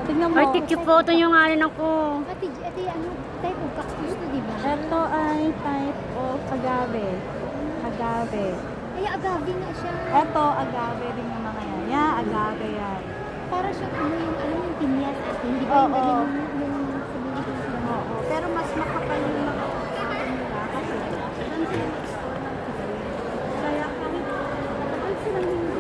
Tingnan mo. Ay, tiki photo nyo nga rin ako. Ate, ano, type of cactus to, di ba? Ito ay type of agave. Agave. Ay, agave nga siya. Ito, agave din yung mga yan. Yeah, agave yan. Para siya, ano yung pinyas ate. Hindi ba Oo. yung ganyan yung sabihin ko sila. Oo. Pero mas makapal yung mga nila kasi kaya kahit matagal silang hindi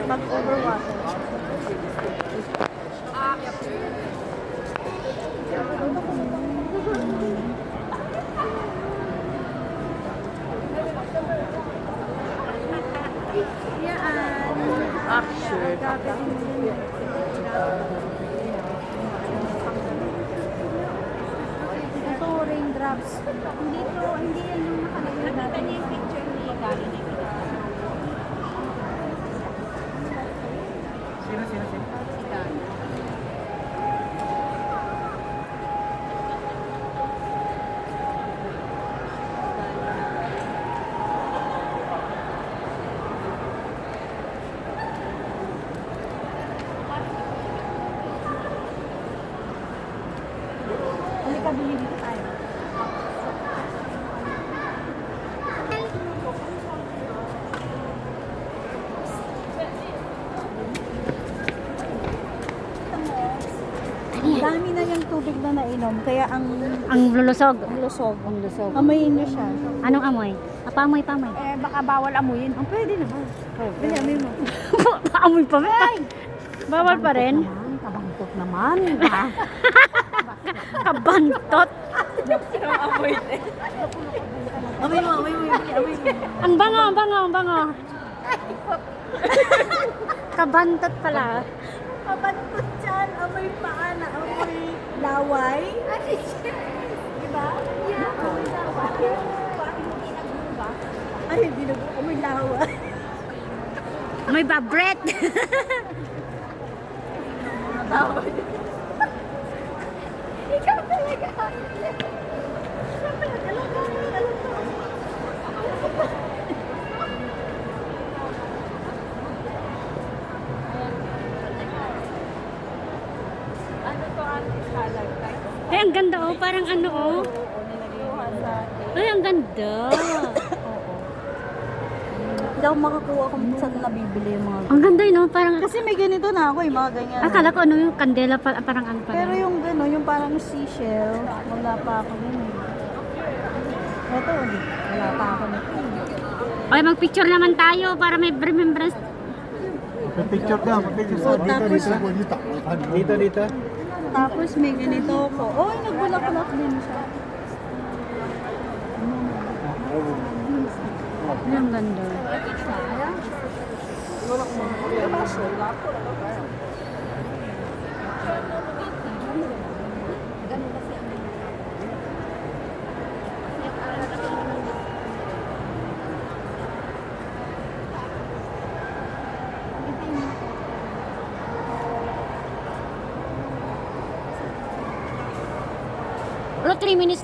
mag-overwater. Actually. Ito, raindrops. Hindi yan yung nakalagay natin. Yung picture ni Gali na Sino? si Gali. Halika, bili dito tayo. Dami na yung tubig na nainom, kaya ang Ang lusog. Ang lusog. Amoyin nyo siya. Anong amoy? Pamoy. Baka bawal amuyin. Ang pwede naman. Pwede, amoy mo. Amoy pa ba? Bawal pa rin? Kabantot naman. Kabantot. Amoy mo. Ang bango. Kabantot pala. Kabantot dyan. Amoy paa na amoy laway. Diba? Yeah. Amoy laway. Ay, hindi na po. Amoy laway. May babret. Ikaw talaga. Ay, ang ganda oh. Parang ano oh. Ay, ang ganda. Hindi ako makakuha kung saan nabibili yung mga Ang ganda yun oh. Parang, kasi may ganito na ako mga ganyan. akala ko ano yung kandela pa, parang ano pala. Pero yung gano'n, yung parang seashell, wala pa ako nun eh. Ito, wala pa ako nito. Ay, magpicture naman tayo para may remembrance. Picture daw, picture sa dito. Tapos may ganito ko. Oh, nagbulak-bulak din siya. Ay, ang ganda. Wala 3 minutes na